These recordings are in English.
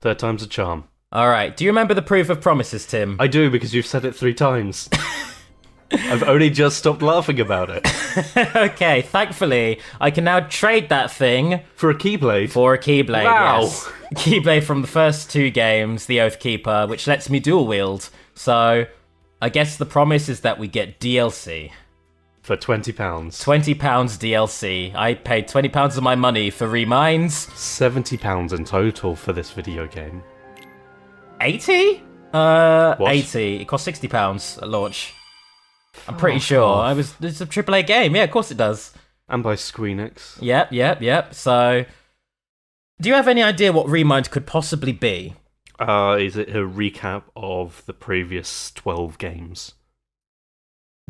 Third time's a charm. Alright, do you remember the proof of promises, Tim? I do, because you've said it 3 times. I've only just stopped laughing about it. Okay, thankfully, I can now trade that thing For a Keyblade? for a Keyblade, Wow. yes. Keyblade from the first 2 games, the Oathkeeper, which lets me dual wield. So, I guess the promise is that we get DLC. For £20. £20 DLC. I paid £20 of my money for Reminds. £70 in total for this video game. 80? What? 80. It cost £60 at launch. I'm pretty Fuck sure. off. It's a AAA game. Yeah, of course it does. And by Squeenix. Yep. So, do you have any idea what Remind could possibly be? Is it a recap of the previous 12 games?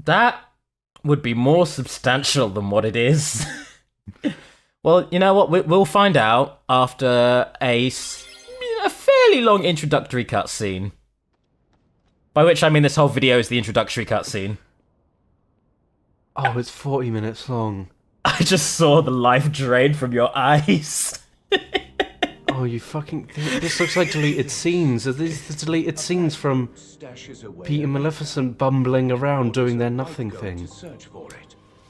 That would be more substantial than what it is. Well, you know what? We'll find out after a fairly long introductory cutscene. By which I mean this whole video is the introductory cutscene. Oh, it's 40 minutes long. I just saw the life drain from your eyes. Oh, you fucking... This looks like deleted scenes. Are these the deleted scenes from Peter Maleficent bumbling around doing their nothing thing?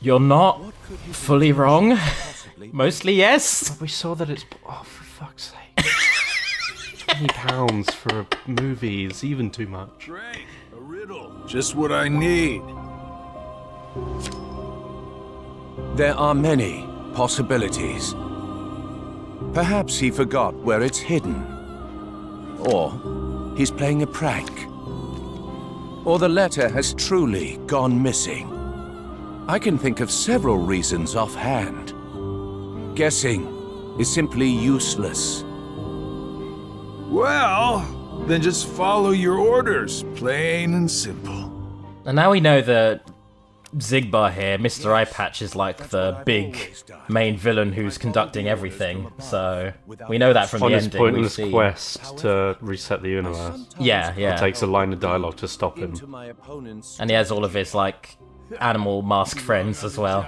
You're not fully wrong. Mostly yes. But we saw that it's... Oh, for fuck's sake. £20 for a movie is even too much. Great, a riddle. Just what I need. There are many possibilities. Perhaps he forgot where it's hidden. Or he's playing a prank. Or the letter has truly gone missing. I can think of several reasons offhand. Guessing is simply useless. Well, then just follow your orders, plain and simple. And now we know that Zigbar here, Mr. Eye Patch, is like the big main villain who's conducting everything. So we know that from On the his ending. We pointless see. quest to reset the universe. Yeah. It takes a line of dialogue to stop him. And he has all of his like animal mask friends as well.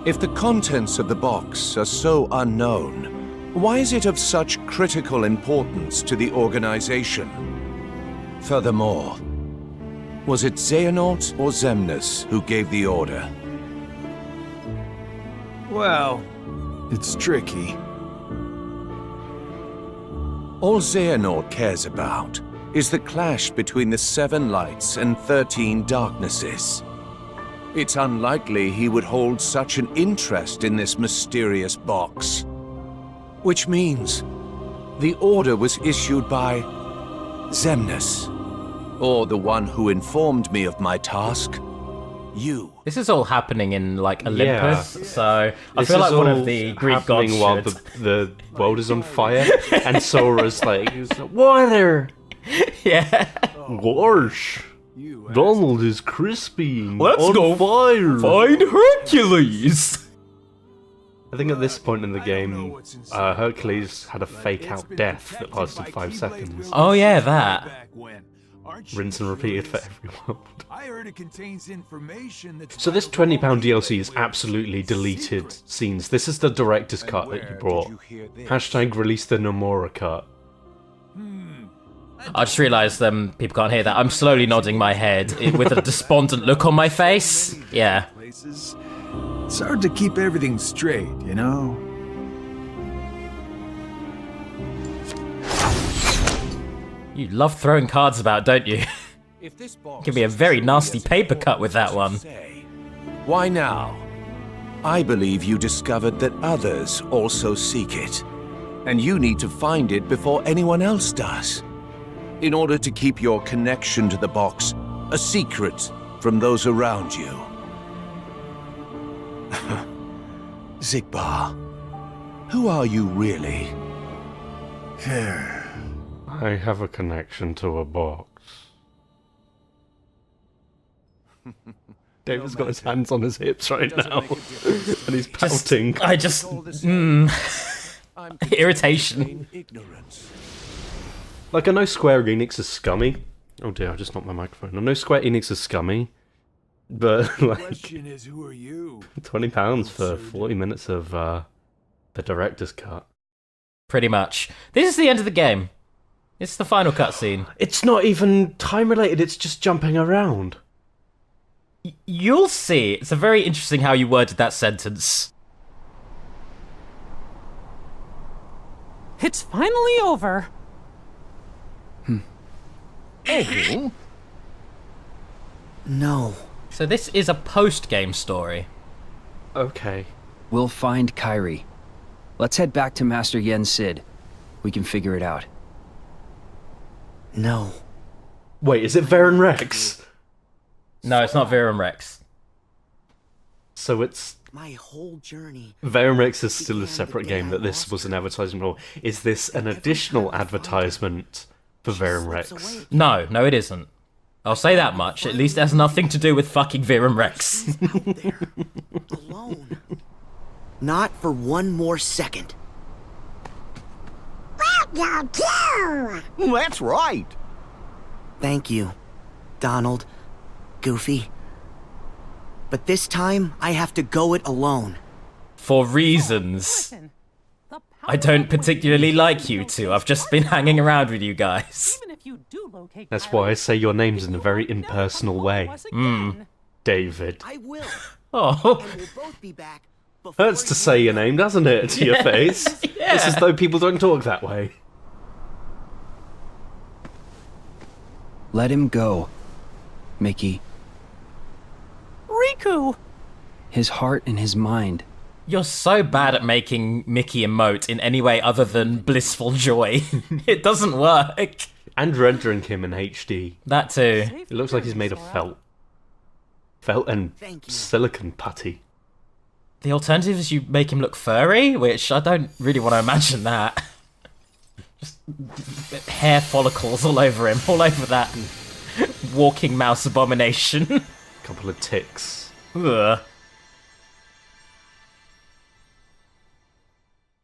If the contents of the box are so unknown, why is it of such critical importance to the organization? Furthermore, was it Xehanort or Xemnas who gave the order? Well, it's tricky. All Xehanort cares about is the clash between the 7 lights and 13 darknesses. It's unlikely he would hold such an interest in this mysterious box. Which means the order was issued by Xemnas, or the one who informed me of my task, you. This is all happening in like Olympus, Yeah. so I This feel like is one all of the Greek gods happening while should. the world is on fire, and Sora's like, water! Yeah. Gosh! Donald is crispy! Let's on go fire! Find Hercules. I think at this point in the game, Hercules had a fake out death that lasted 5 seconds. Oh yeah, that. Back when, aren't you Rinse and repeated curious? for every world. I heard it contains information that's So this £20 DLC is absolutely deleted scenes. This is the director's cut that you brought. Hashtag release the Nomura cut. I just realised people can't hear that. I'm slowly nodding my head with a despondent look on my face. Yeah. places. It's hard to keep everything straight, you know? You love throwing cards about, don't you? Give me a very nasty paper cut with that one. Why now? I believe you discovered that others also seek it, and you need to find it before anyone else does, in order to keep your connection to the box a secret from those around you. Zigbar, who are you really? I have a connection to a box. David's got his hands on his hips right now, and he's pouting. Irritation. Like, I know Square Enix is scummy. Oh dear, I just knocked my microphone. I know Square Enix is scummy, but, like, Question is, who are you? £20 for 40 minutes of the director's cut. Pretty much. This is the end of the game. It's the final cutscene. It's not even time related, it's just jumping around. You'll see. It's a very interesting how you worded that sentence. It's finally over. No. So this is a post-game story. Okay. We'll find Kairi. Let's head back to Master Yen Sid. We can figure it out. No. Wait, is it Varen Rex? No, it's not Viren Rex. So it's... My whole journey. Varen Rex is still a separate game that this was an advertisement for. Is this an additional advertisement for Varen Rex? No, it isn't. I'll say that much. At least it has nothing to do with fucking Viren Rex. Out there, alone. Not for one more second. That's right. Thank you, Donald, Goofy. But this time, I have to go it alone. For reasons. I don't particularly like you two. I've just been hanging around with you guys. That's why I say your names in a very impersonal way. David. I will. Oh. And we'll both be back before Hurts to say your name, doesn't it, to your face? It's as though people don't talk that way. Let him go, Mickey. Riku! His heart and his mind. You're so bad at making Mickey emote in any way other than blissful joy. It doesn't work. And rendering him in HD. That too. It looks like he's made of felt. Felt and Thank you. silicon putty. The alternative is you make him look furry, which I don't really want to imagine that. Just hair follicles all over him, all over that walking mouse abomination. Couple of ticks. Ugh.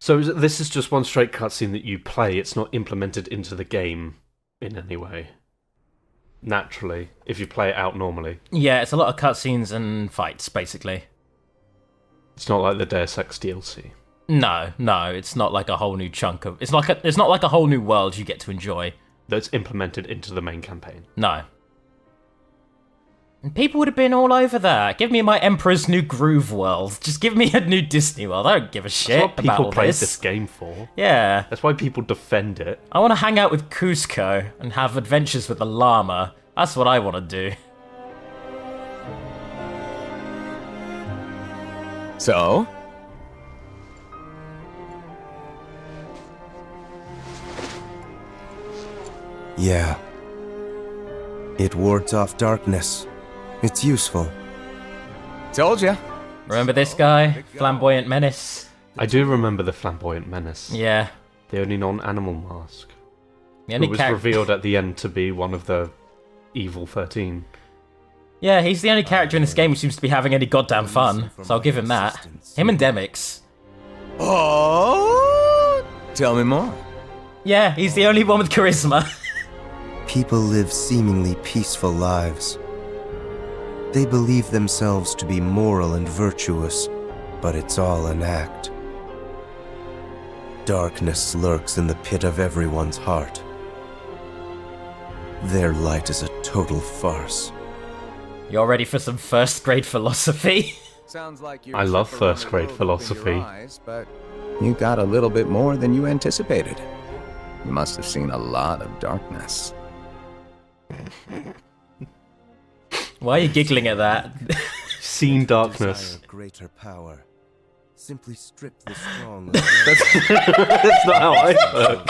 So this is just one straight cutscene that you play, it's not implemented into the game in any way. Naturally, if you play it out normally. Yeah, it's a lot of cutscenes and fights, basically. It's not like the Deus Ex DLC. No, it's not like a whole new chunk of... It's not like a whole new world you get to enjoy. That's implemented into the main campaign. No. And people would have been all over that. Give me my Emperor's New Groove world. Just give me a new Disney world. I don't give a shit That's what about people all play this. this game for. Yeah. That's why people defend it. I want to hang out with Cusco and have adventures with the llama. That's what I want to do. So? Yeah. It wards off darkness. It's useful. Told ya. Remember this guy? Flamboyant Menace? I do remember the Flamboyant Menace. Yeah. The only non-animal mask. The only It was charac- revealed at the end to be one of the Evil 13. Yeah, he's the only character in this game who seems to be having any goddamn fun, so I'll give him that. Him and Demix. Oh! Tell me more. Yeah, he's the only one with charisma. People live seemingly peaceful lives. They believe themselves to be moral and virtuous, but it's all an act. Darkness lurks in the pit of everyone's heart. Their light is a total farce. You're ready for some first grade philosophy? Sounds like you're I love suffering a first grade little open your philosophy. eyes, but you got a little bit more than you anticipated. You must have seen a lot of darkness. Why are you giggling at that? Seen darkness. Desire greater power. Simply strip the strong. That's not how I work.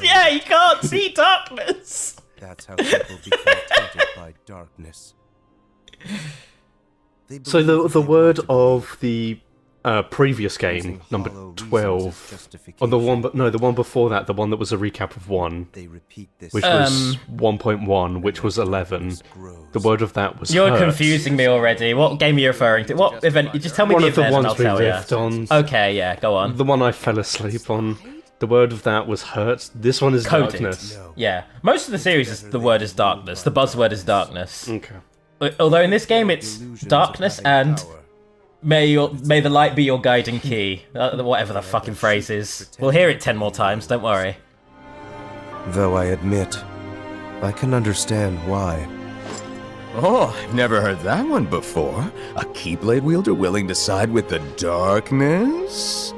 Yeah, you can't see darkness. That's how people become tainted by darkness. They So believe the they word want to of the previous game, using number hollow reasons 12, as or the one, justification. the one before that, the one that was a recap of 1, They repeat this. which was 1.1, which was 11. The word of that was You're hurt. confusing me already. What game are you referring to? What event? You just tell me One the of the event and I'll ones we tell you. riffed on. Okay, yeah, go on. The one I fell asleep on. The word of that was hurt. This one is Coded. darkness. Yeah, most of the series is the word is darkness. The buzzword is darkness. Okay. Although in this game it's Illusions of darkness high and power. May the light be your guiding key. Whatever the fucking phrase is. We'll hear it 10 more times, don't worry. Though I admit, I can understand why. Oh, I've never heard that one before. A Keyblade wielder willing to side with the darkness?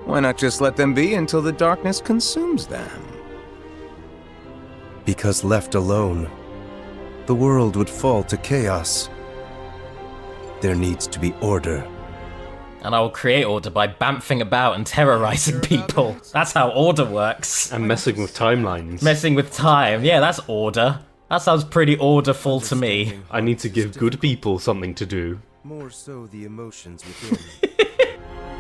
Why not just let them be until the darkness consumes them? Because left alone, the world would fall to chaos. There needs to be order. And I will create order by bamfing about and terrorizing people. That's how order works. And messing with timelines. Messing with time. Yeah, that's order. That sounds pretty orderful to me. I need to give good people something to do. More so the emotions within.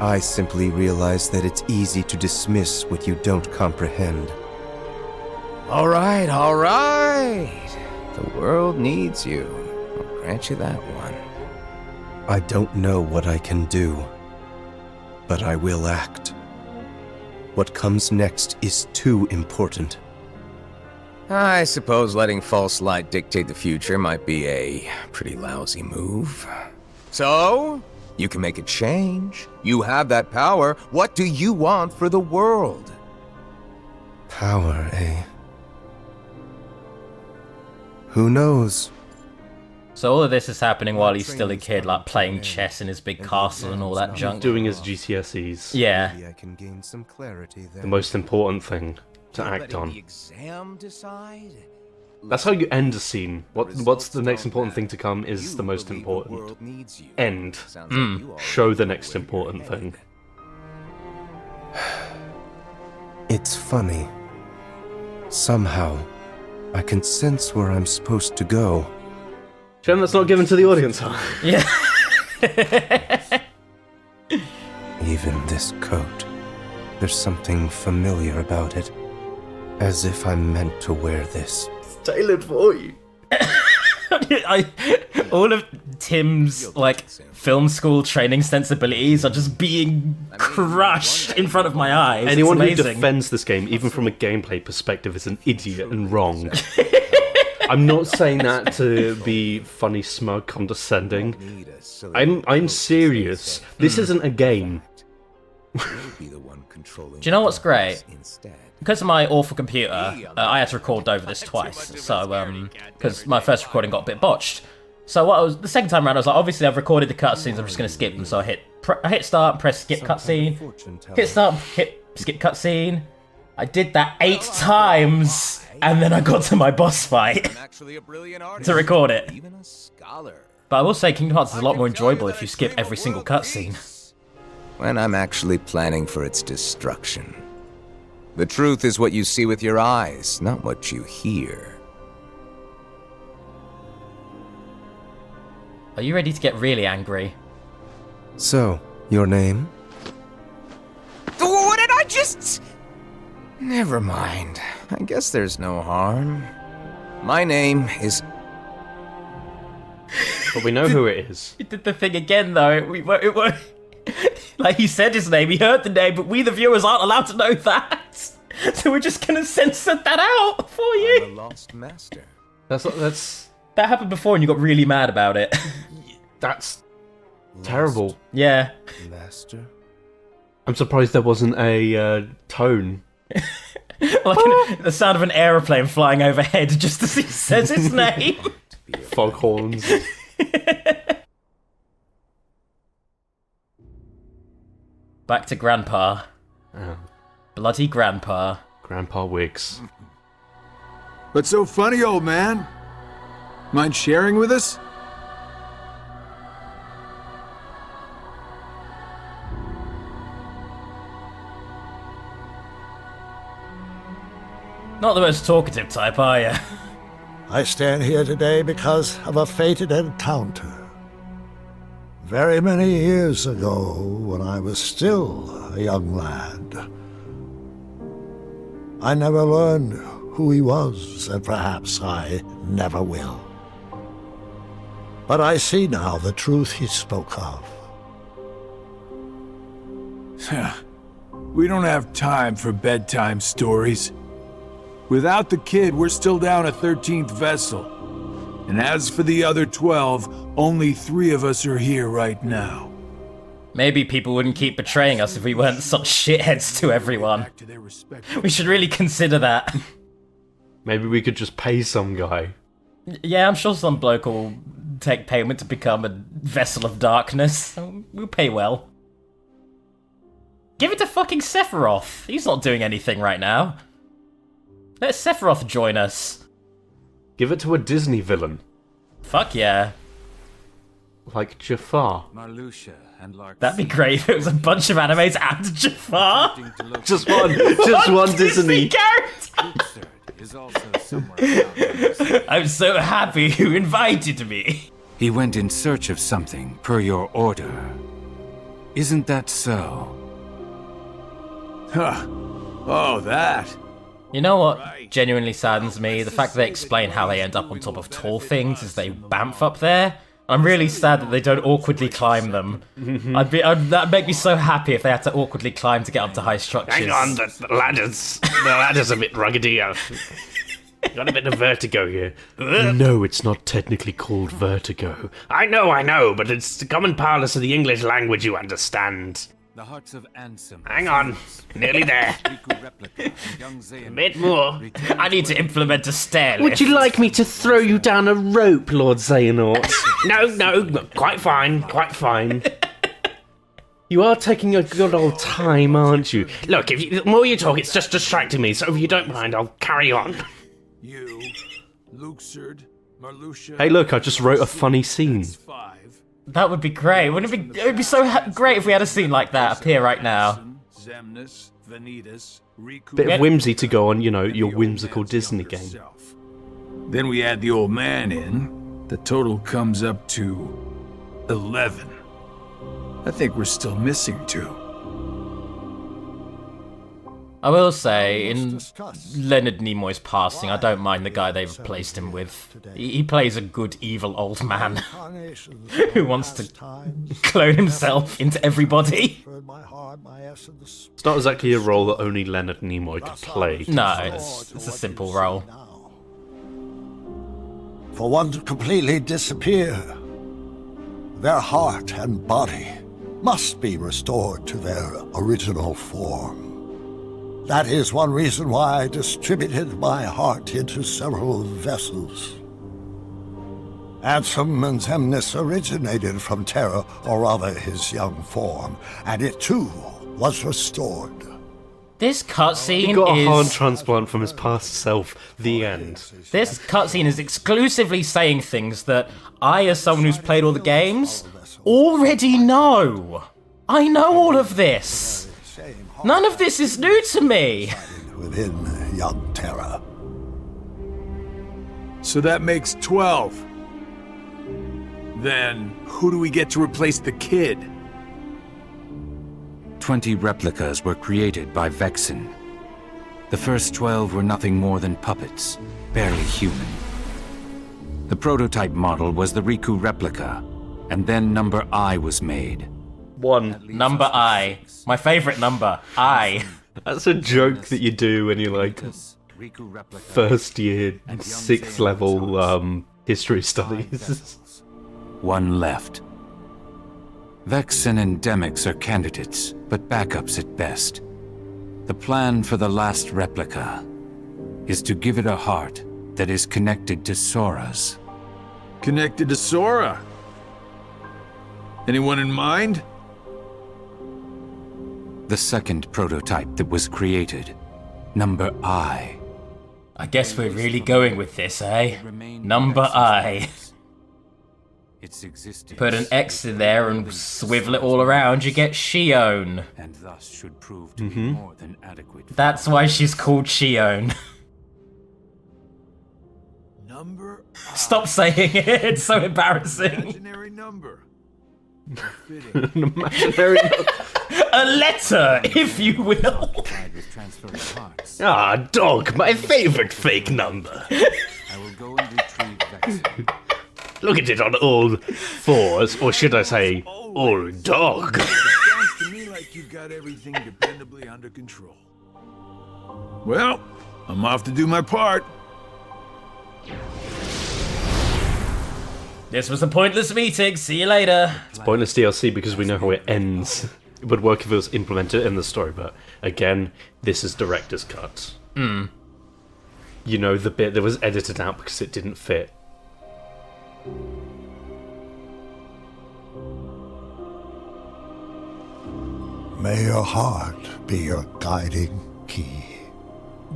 I simply realize that it's easy to dismiss what you don't comprehend. All right, all right. The world needs you. I'll grant you that one. I don't know what I can do, but I will act. What comes next is too important. I suppose letting false light dictate the future might be a pretty lousy move. So, you can make a change. You have that power. What do you want for the world? Power, eh? Who knows? So all of this is happening while he's still a kid, like playing chess in his big castle and all that junk. Doing his GCSEs. Yeah. Maybe I can gain some clarity there. The most important thing to act Letting on. the exam decide? That's how you end a scene. What's the next important thing to come is the most You believe the important. world needs you. End. Sounds like you already Show the know next where you're important thing. headed. It's funny. Somehow, I can sense where I'm supposed to go. Shame that's not given to the audience, huh? Yeah. Even this coat. There's something familiar about it. As if I'm meant to wear this. Tailored for you. All of Tim's like film school training sensibilities are just being crushed in front of my eyes. Anyone it's who amazing. defends this game, even from a gameplay perspective, is an idiot and wrong. I'm not saying that to be funny, smug, condescending. Need a silly I'm serious. This isn't a game. You'll be the one controlling Do you know the what's great? darkness Instead. Because of my awful computer, I had to record over this twice. So, because my first recording got a bit botched. So the second time around, I was like, obviously I've recorded the cutscenes, I'm just going to skip them. So I hit start, press skip cutscene, hit start, hit skip cutscene. I did that 8 times, and then I got to my boss fight I'm actually a brilliant artist. to record it. Even a scholar. But I will say Kingdom Hearts is a lot more enjoyable if you skip every single cutscene. When I'm actually planning for its destruction. The truth is what you see with your eyes, not what you hear. Are you ready to get really angry? So, your name? What did I just... Never mind. I guess there's no harm. My name is... But we know who it is. He did the thing again, though. It won't. Like, he said his name, he heard the name, but we, the viewers, aren't allowed to know that. So we're just gonna censor that out for The you. Lost Master. That's That happened before and you got really mad about it. terrible. Yeah. Master? I'm surprised there wasn't a tone. Like the sound of an aeroplane flying overhead just as he says his name. Foghorns. Back to Grandpa. Oh, Bloody Grandpa. Grandpa Wiggs. What's so funny, old man? Mind sharing with us? Not the most talkative type, are you? I stand here today because of a fated encounter. Very many years ago, when I was still a young lad. I never learned who he was, and perhaps I never will. But I see now the truth he spoke of. We don't have time for bedtime stories. Without the kid, we're still down a 13th vessel. And as for the other 12, only 3 of us are here right now. Maybe people wouldn't keep betraying us if we weren't such shitheads to everyone. Back to their respective We should really consider that. Maybe we could just pay some guy. Yeah, I'm sure some bloke will take payment to become a vessel of darkness. We'll pay well. Give it to fucking Sephiroth. He's not doing anything right now. Let Sephiroth join us. Give it to a Disney villain. Fuck yeah. Like Jafar. Marluxia and Lark. That'd be great if it was a bunch of animes and Jafar. Just one Disney. character. is also somewhere around here. I'm so happy you invited me. He went in search of something, per your order. Isn't that so? Huh. Oh, that. You know what genuinely saddens me? The fact that they explain how they end up on top of tall things as they bamf up there. I'm really sad that they don't awkwardly climb them. That'd make me so happy if they had to awkwardly climb to get up to high structures. Hang on, the ladder's a bit ruggedy. Got a bit of vertigo here. No, it's not technically called vertigo. I know, but it's the common parlance of the English language, you understand. The hearts of Ansem. Hang on, nearly there. A bit more. I need to implement a stair lift. Would you like me to throw you down a rope, Lord Xehanort? No, quite fine. You are taking a good old time, aren't you? Look, the more you talk, it's just distracting me, so if you don't mind, I'll carry on. You, Luxord, Marluxia. Hey, look, I just wrote a funny scene. That would be great. Wouldn't it be? It would be so great if we had a scene like that appear right now. Xemnas, Vanitas, Riku. Bit of whimsy to go on, your whimsical Disney game. Then we add the old man in. The total comes up to 11. I think we're still missing 2. I will say, in Leonard Nimoy's passing, I don't mind the guy they've replaced him with. He plays a good evil old man who wants to clone himself into everybody. It's not exactly a role that only Leonard Nimoy could play. No, it's a simple role. For one to completely disappear, their heart and body must be restored to their original form. That is one reason why I distributed my heart into several vessels. Ansem and Xemnas originated from Terra, or rather his young form, and it too was restored. This cutscene He got a heart is... transplant from his past self. The end. This cutscene is exclusively saying things that I, as someone who's played all the games, already know. I know all of this. None of this is new to me. Within young Terra. So that makes 12. Then, who do we get to replace the kid? 20 replicas were created by Vexen. The first 12 were nothing more than puppets, barely human. The prototype model was the Riku replica, and then number I was made. 1. Number I. My favorite number. I. That's a joke that you do when you're like first year, 6th level history studies. 1 left. Vexen and Demyx are candidates, but backups at best. The plan for the last replica is to give it a heart that is connected to Sora's. Connected to Sora? Anyone in mind? The second prototype that was created, number I. I guess we're really going with this, eh? Number I. Its existence. Put an X in there and swivel it all around, you get Shion. And thus should prove to be more than adequate. That's why she's called Shion. Number Stop saying it, it's so embarrassing. imaginary number. An imaginary. A letter, if you will. Ah, dog, my favorite fake number. I will go and retrieve Vexen. Look at it on all 4s, or should I say, all dog. Sounds to me like you've got everything dependably under control. Well, I'm off to do my part. This was a pointless meeting. See you later. It's pointless DLC because we know how it ends. It would work if it was implemented in the story, but again, this is director's cut. You know, the bit that was edited out because it didn't fit. May your heart be your guiding key.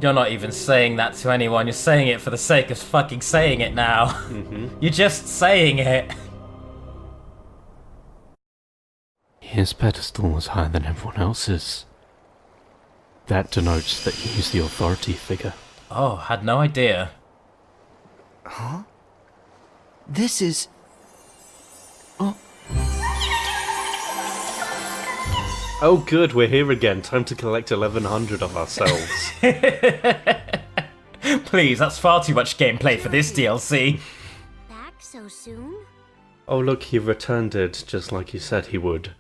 You're not even saying that to anyone. You're saying it for the sake of fucking saying it now. You're just saying it. His pedestal was higher than everyone else's. That denotes that he's the authority figure. Oh, had no idea. This is... Oh good, we're here again. Time to collect 1100 of ourselves. Please, that's far too much gameplay for this DLC. Back so soon? Oh look, he returned it just like he said he would.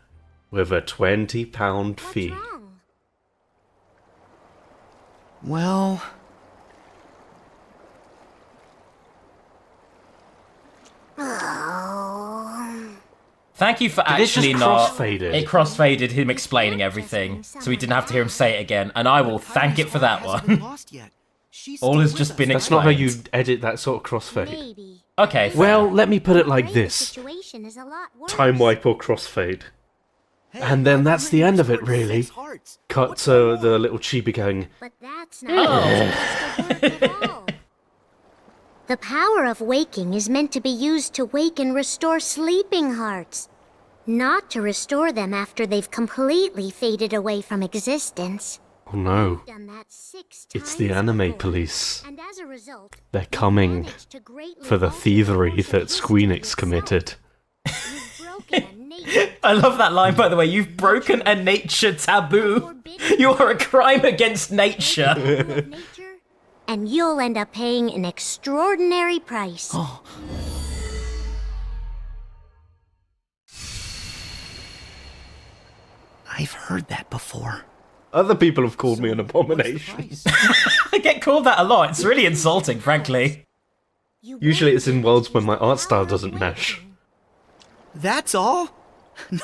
With a £20 fee. What's wrong? Well... Thank you for Did it actually just not... crossfaded? It crossfaded him explaining everything, so we didn't have to hear him say it again, and I will thank it for that one. All has just been That's not how explained. you edit that sort of crossfade. Maybe. Okay, fair. Well, let me put it like Ray's this. situation is a lot worse. Time wipe or crossfade. And then that's the end of it, really. Cut to the little chibi going, But that's not supposed to work at all. The power of waking is meant to be used to wake and restore sleeping hearts, not to restore them after they've completely faded away from existence. oh no, Done that 6 it's the times anime before, police. and as a result, They're you've coming managed to greatly for the alter thievery course of that history Squeenix itself. committed. You've broken a nature I love that line, by the way. You've broken a nature taboo. You are a crime against nature. of nature, and you'll end up paying an extraordinary price. I've heard that before. Other people have called me an abomination. I get called that a lot. It's really insulting, frankly. Usually it's in worlds when my art style doesn't mesh. That's all?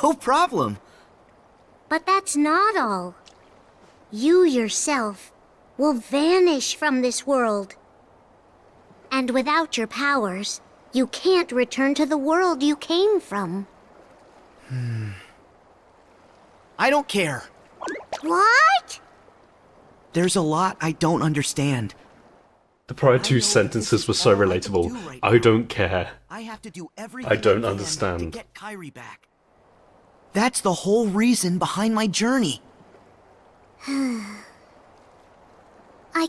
No problem. But that's not all. You yourself will vanish from this world. And without your powers, you can't return to the world you came from. I don't care. What? There's a lot I don't understand. The prior two sentences were so relatable. I don't care. I have to do everything I don't can understand. to get Kyrie back. That's the whole reason behind my journey. I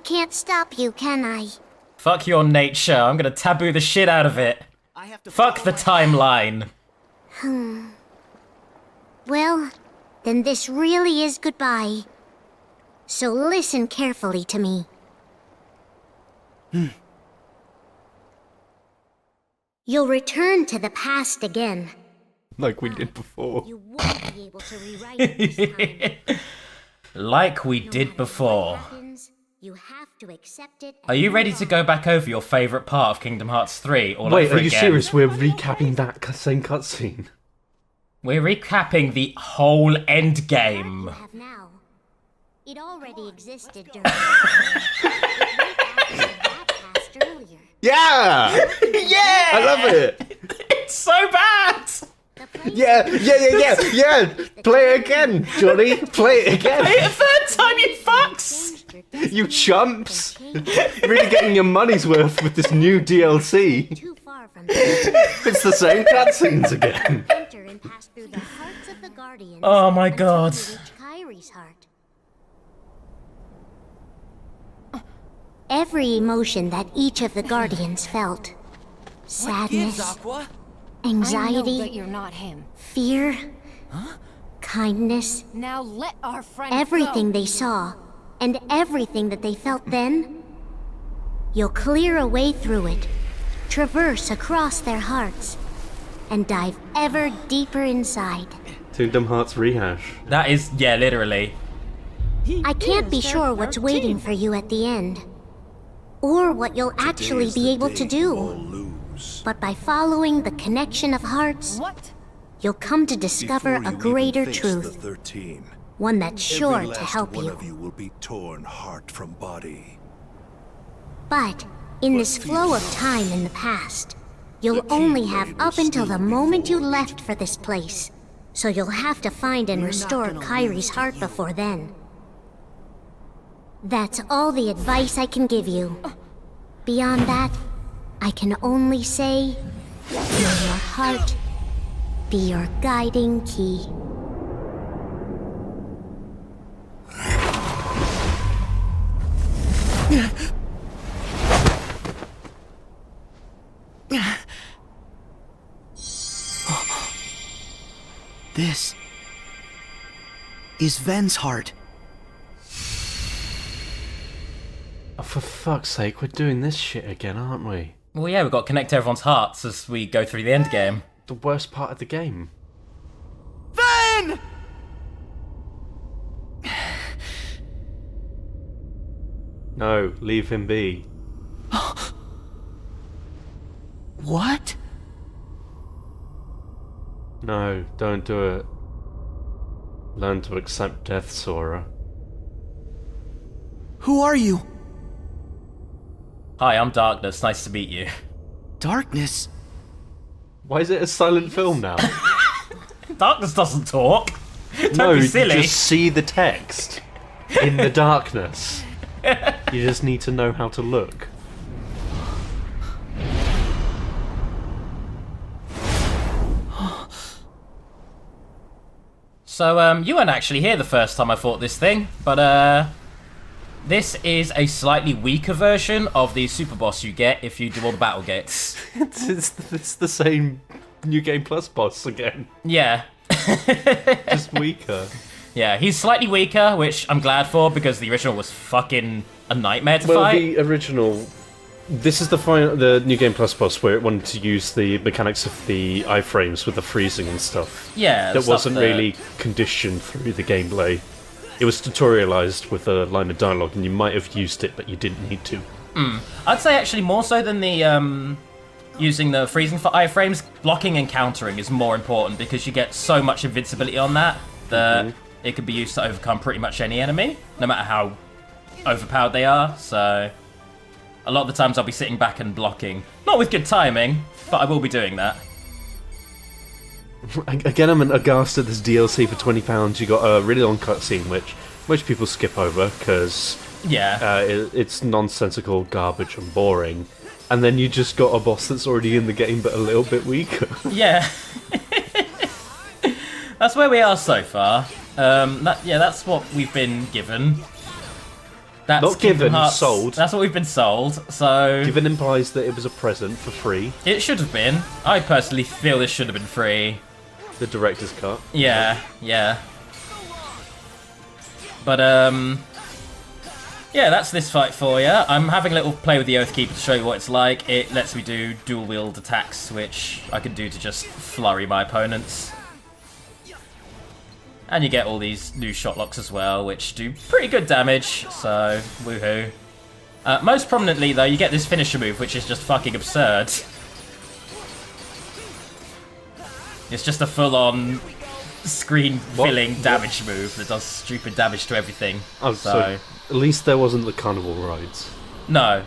can't stop you, can I? Fuck your nature. I'm gonna taboo the shit out of it. I have to Fuck the timeline. Well, then this really is goodbye. So listen carefully to me. You'll return to the past again. Like we did before. You won't be able to rewrite it this time. Like we did before. Happens, you have to accept it. Are you ready to go back over your favourite part of Kingdom Hearts 3 all Wait, over are you again? serious? We're recapping that same cutscene. We're recapping the whole end You game. have now. It already existed during that past earlier. Yeah! Yeah! I love it! It's so bad! The place Yeah! Play it again, Johnny! Play it again! Hey, a third time, you fucks! You chumps! Really getting your money's worth with this new DLC. Too far from It's the same cutscenes again. enter and pass through the hearts of the Guardians. Oh my until God. you reach Kyrie's heart. Every emotion that each of the Guardians felt. Sadness, I know that anxiety, you're not him. fear, kindness, Now let our friend everything go. they saw, and everything that they felt then. You'll clear a way through it, traverse across their hearts, and dive ever deeper inside. Kingdom Hearts rehash. That is, yeah, literally. I can't be sure what's waiting for you at the end, or what you'll actually be able to do. knows? But by following the connection of hearts, What? you'll come to discover a greater truth. 13. One that's sure to help one you. of you will be torn heart from body. But in this flow of time in the past, you'll only have up until the moment you left for this place. So you'll have to find and restore Kyrie's heart before then. That's all the advice I can give you. Beyond that, I can only say, may your heart be your guiding key. This is Ven's heart. Oh, for fuck's sake, we're doing this shit again, aren't we? Well, yeah, we've got to connect everyone's hearts as we go through the end game. The worst part of the game. Ven! No, leave him be. What? No, don't do it. Learn to accept death, Sora. Who are you? Hi, I'm Darkness. Nice to meet you. Darkness? Why is it a silent film now? Darkness doesn't talk. Don't No, be you silly. just see the text in the darkness. You just need to know how to look. So, you weren't actually here the first time I fought this thing, but, this is a slightly weaker version of the super boss you get if you do all the battle gates. It's the same New Game Plus boss again. Yeah. Just weaker. Yeah, he's slightly weaker, which I'm glad for, because the original was fucking a nightmare to Well, fight. the original... This is the New Game Plus boss where it wanted to use the mechanics of the iframes with the freezing and stuff. Yeah, that stuff wasn't that- really conditioned through the gameplay. It was tutorialized with a line of dialogue, and you might have used it, but you didn't need to. I'd say actually more so than the using the freezing for iframes, blocking and countering is more important because you get so much invincibility on that it could be used to overcome pretty much any enemy, no matter how overpowered they are. So a lot of the times I'll be sitting back and blocking. Not with good timing, but I will be doing that. Again, I'm aghast at this DLC for £20. You got a really long cutscene, which most people skip over because Yeah. it's nonsensical, garbage, and boring. And then you just got a boss that's already in the game, but a little bit weaker. Yeah. That's where we are so far. That's what we've been given. That's Not Kingdom given, Hearts. sold. That's what we've been sold. So Given implies that it was a present for free. it should have been. I personally feel this should have been free. The director's cut. Yeah. But yeah, that's this fight for you. I'm having a little play with the Oathkeeper to show you what it's like. It lets me do dual wield attacks, which I can do to just flurry my opponents. And you get all these new shot locks as well, which do pretty good damage, so woohoo. Most prominently, though, you get this finisher move, which is just fucking absurd. It's just a full-on screen-filling damage move that does stupid damage to everything. Oh, so at least there wasn't the carnival rides. No.